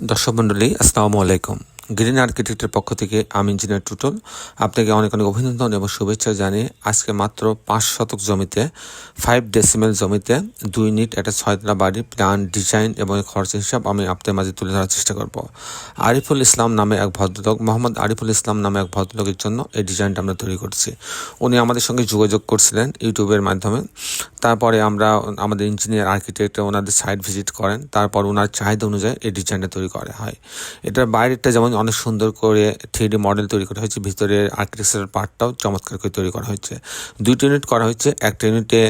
দর্শক মণ্ডলী, আসসালামু আলাইকুম। গ্রিন আর্কিটেক্টের পক্ষ থেকে আমি ইঞ্জিনিয়ার টুটুল আপনাকে অনেক অনেক অভিনন্দন এবং শুভেচ্ছা জানিয়ে আজকে মাত্র 5 শতক জমিতে 5 ডেসিমেল জমিতে 2 ইউনিট একটা 6তলা বাড়ির প্ল্যান, ডিজাইন এবং খরচের হিসাব আমি আপনাদের মাঝে তুলে ধরার চেষ্টা করব। আরিফুল ইসলাম নামে এক ভদ্রলোক, মোহাম্মদ আরিফুল ইসলাম নামে এক ভদ্রলোকের জন্য এই ডিজাইনটা আমরা তৈরি করছি। উনি আমাদের সঙ্গে যোগাযোগ করছিলেন ইউটিউবের মাধ্যমে। তারপরে আমরা আমাদের ইঞ্জিনিয়ার আর্কিটেক্ট ওনাদের সাইট ভিজিট করেন, তারপর ওনার চাহিদা অনুযায়ী এই ডিজাইনটা তৈরি করা হয়। এটার বাইরেটা যেমন অনেক সুন্দর করে 3D মডেল তৈরি করা হয়েছে, ভিতরের আর্কিটেকচারাল পার্টটাও চমৎকার করে তৈরি করা হয়েছে। 2টি ইউনিট করা হয়েছে, একটা ইউনিটে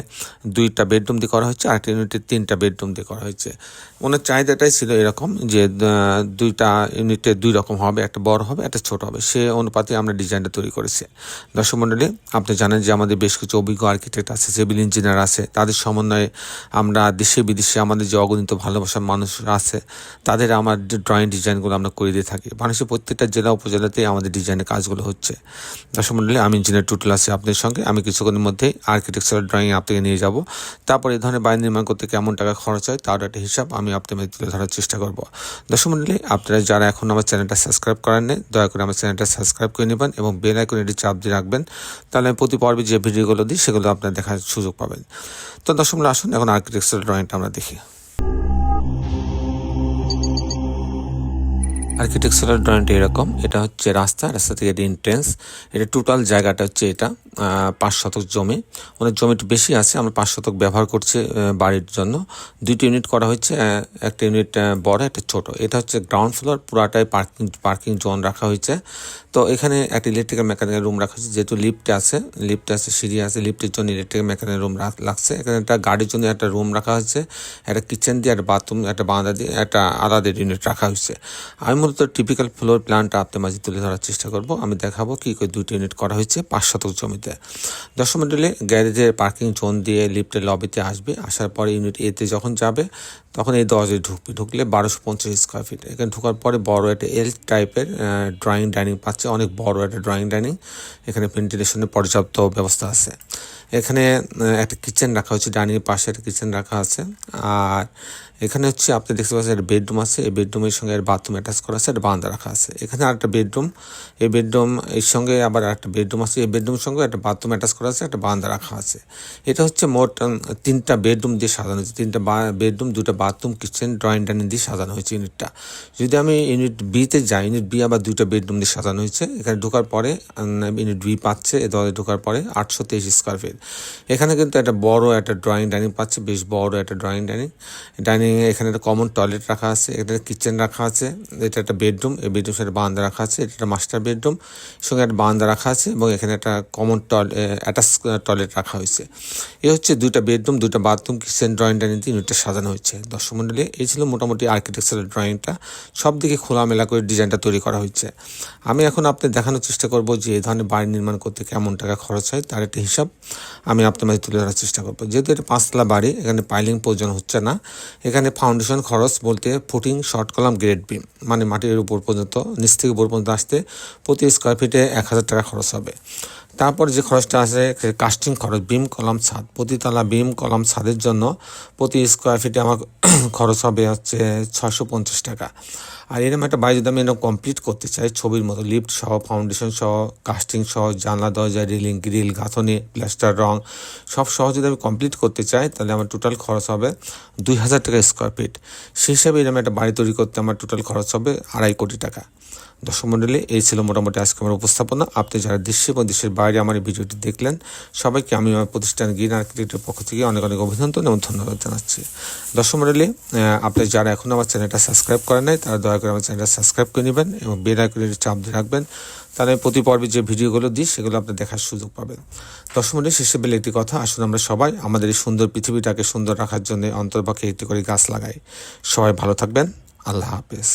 2টা বেডরুম দিয়ে করা হয়েছে, আরেকটা ইউনিটে 3টা বেডরুম দিয়ে করা হয়েছে। ওনার চাহিদাটাই ছিল এরকম যে 2টা ইউনিটে 2 রকম হবে, একটা বড় হবে, একটা ছোট হবে, সে অনুপাতে আমরা ডিজাইনটা তৈরি করেছি। দর্শক মণ্ডলী, আপনি জানেন যে আমাদের বেশ কিছু অভিজ্ঞ আর্কিটেক্ট আছে, সিভিল ইঞ্জিনিয়ার আছে, তাদের সমন্বয়ে আমরা দেশে বিদেশে আমাদের যে অগণিত ভালোবাসার মানুষ আছে তাদের আমার ড্রয়িং ডিজাইনগুলো আমরা করে দিয়ে থাকি। বাংলাদেশের প্রত্যেকটা জেলা উপজেলাতেই আমাদের ডিজাইনের কাজগুলো হচ্ছে। দর্শক মণ্ডলী, আমি ইঞ্জিনিয়ার টুটুল আছি আপনাদের সঙ্গে। আমি কিছুক্ষণের মধ্যেই আর্কিটেকচারাল ড্রয়িং আপনাকে নিয়ে যাব। তারপর এই ধরনের বাড়ি নির্মাণ করতে কেমন টাকা খরচ হয় তার একটা হিসাব আমি আপনাদের তুলে ধরার চেষ্টা করব। দর্শক মণ্ডলী, আপনারা যারা এখন আমার চ্যানেলটা সাবস্ক্রাইব করেন নাই, দয়া করে আমার চ্যানেলটা সাবস্ক্রাইব করে নেবেন এবং বেল আইকনে এটি চাপ দিয়ে রাখবেন। তাহলে আমি প্রতি পর্বে যে ভিডিওগুলো দিই সেগুলো আপনারা দেখার সুযোগ পাবেন। তো দর্শক মণ্ডলী, আসুন এখন আর্কিটেকচারাল ড্রয়িংটা আমরা দেখি। আর্কিটেকচারাল ড্রয়িংটা এরকম, এটা হচ্ছে রাস্তা থেকে এটা এন্ট্রেন্স। এটা টোটাল জায়গাটা হচ্ছে এটা 5 শতক জমি। অনেক জমিটা বেশি আছে, আমরা 5 শতক ব্যবহার করছি বাড়ির জন্য। 2টি ইউনিট করা হয়েছে, একটা ইউনিট বড়, একটা ছোট। এটা হচ্ছে গ্রাউন্ড ফ্লোর, পুরাটাই পার্কিং জোন রাখা হয়েছে। তো এখানে একটা ইলেকট্রিক্যাল মেকানিক্যাল রুম রাখা হয়েছে, যেহেতু লিফট আছে, সিঁড়ি আছে, লিফটের জন্য ইলেকট্রিক্যাল মেকানিক্যাল রুম লাগছে। এখানে একটা গাড়ির জন্য একটা রুম রাখা হয়েছে, একটা কিচেন দিয়ে, একটা বাথরুম, একটা বারান্দা দিয়ে একটা আলাদা ইউনিট রাখা হয়েছে। আমি মূলত টিপিক্যাল ফ্লোর প্ল্যানটা আপনার মাঝে তুলে ধরার চেষ্টা করব। আমি দেখাবো কী করে 2টি ইউনিট করা হয়েছে 5 শতক জমিতে। দর্শক মণ্ডলী, গ্যারেজের পার্কিং জোন দিয়ে লিফটের লবিতে আসবে, আসার পরে ইউনিট এতে যখন যাবে তখন এই দরজায় ঢুকলে 1250 স্কোয়ার ফিট। এখানে ঢোকার পরে বড় একটা এল টাইপের ড্রয়িং ডাইনিং পাচ্ছে, অনেক বড় একটা ড্রয়িং ডাইনিং। এখানে ভেন্টিলেশনের পর্যাপ্ত ব্যবস্থা আছে। এখানে একটা কিচেন রাখা হচ্ছে, ডাইনিংয়ের পাশে একটা কিচেন রাখা আছে। আর এখানে হচ্ছে আপনি দেখতে পাচ্ছেন একটা বেডরুম আছে, এই বেডরুমের সঙ্গে বাথরুম অ্যাটাচ করা আছে, একটা বারান্দা রাখা আছে। এখানে আরেকটা বেডরুম, এই বেডরুম এর সঙ্গে আবার একটা বেডরুম আছে, এই বেডরুমের সঙ্গে একটা বাথরুম অ্যাটাচ করা আছে, একটা বারান্দা রাখা আছে। এটা হচ্ছে মোট 3টা বেডরুম দিয়ে সাজানো হয়েছে, 3টা বেডরুম, 2টা বাথরুম, কিচেন, ড্রয়িং ডাইনিং দিয়ে সাজানো হয়েছে ইউনিটটা। যদি আমি ইউনিট বিতে যাই, ইউনিট বি আবার 2টা বেডরুম দিয়ে সাজানো হয়েছে। এখানে ঢোকার পরে ইউনিট বি পাচ্ছে এ দলে ঢোকার পরে 823 স্কোয়ার ফিট। এখানে কিন্তু একটা বড় একটা ড্রয়িং ডাইনিং পাচ্ছে, বেশ বড় একটা ড্রয়িং ডাইনিং। এখানে একটা কমন টয়লেট রাখা আছে, এটা কিচেন রাখা আছে, এটা একটা বেডরুম, এই বেডরুম সাথে বারান্দা রাখা আছে, এটা একটা মাস্টার বেডরুম সঙ্গে একটা বারান্দা রাখা আছে এবং এখানে একটা কমন অ্যাটাচ টয়লেট রাখা হয়েছে। এই হচ্ছে 2টা বেডরুম, 2টা বাথরুম, কিচেন, ড্রয়িং ডাইনিং ইউনিটটা সাজানো হয়েছে। দর্শক মণ্ডলী, এই ছিল মোটামুটি আর্কিটেকচারাল ড্রয়িংটা। সব দিকে খোলামেলা করে ডিজাইনটা তৈরি করা হয়েছে। আমি এখন আপনাদের দেখানোর চেষ্টা করব যে এই ধরনের বাড়ি নির্মাণ করতে কেমন টাকা খরচ হয় তার একটা হিসাব আমি আপনার মাঝে তুলে ধরার চেষ্টা করবো। যেহেতু এটা 5তলা বাড়ি, এখানে পাইলিং প্রয়োজন হচ্ছে না। এখানে ফাউন্ডেশন খরচ বলতে footing, short column, grade beam, মানে মাটির উপর পর্যন্ত, নিচ থেকে উপর পর্যন্ত আসতে প্রতি স্কোয়ার ফিটে 1000 টাকা খরচ হবে। তারপর যে খরচটা আছে কাস্টিং খরচ, বিম, কলাম, ছাদ, প্রতিতলা বিম, কলাম, ছাদের জন্য প্রতি স্কোয়ার ফিটে আমার খরচ হবে হচ্ছে 650 টাকা। আর এরকম একটা বাড়ি যদি আমি এরকম কমপ্লিট করতে চাই ছবির মতো, লিফট সহ, ফাউন্ডেশন সহ, কাস্টিং সহ, জানলা, দরজা, রেলিং, গ্রিল, গাঁথনি, প্লাস্টার, রং সব সহ যদি আমি কমপ্লিট করতে চাই তাহলে আমার টোটাল খরচ হবে 2000 টাকা স্কোয়ার ফিট। সেই হিসাবে এরকম একটা বাড়ি তৈরি করতে আমার টোটাল খরচ হবে 2.5 কোটি টাকা। দর্শক মণ্ডলী, এই ছিল মোটামুটি আজকে আমার উপস্থাপনা। আপনি যারা দেশে এবং দেশের বাইরে আমার এই ভিডিওটি দেখলেন সবাইকে আমি আমার প্রতিষ্ঠান গ্রিন আর্কিটেক্টের পক্ষ থেকে অনেক অনেক অভিনন্দন এবং ধন্যবাদ জানাচ্ছি। দর্শক মণ্ডলী, আপনি যারা এখন আমার চ্যানেলটা সাবস্ক্রাইব করেন নাই তারা দয়া করে আমার চ্যানেলটা সাবস্ক্রাইব করে নেবেন এবং বেল আইকনের চাপ দিয়ে রাখবেন। তাহলে প্রতি পর্বে যে ভিডিওগুলো দিই সেগুলো আপনি দেখার সুযোগ পাবেন। দর্শক মণ্ডলী, শেষে বেলে একটি কথা, আসুন আমরা সবাই আমাদের এই সুন্দর পৃথিবীটাকে সুন্দর রাখার জন্য অন্তর্পক্ষে একটি করে গাছ লাগাই। সবাই ভালো থাকবেন। আল্লাহ হাফেজ।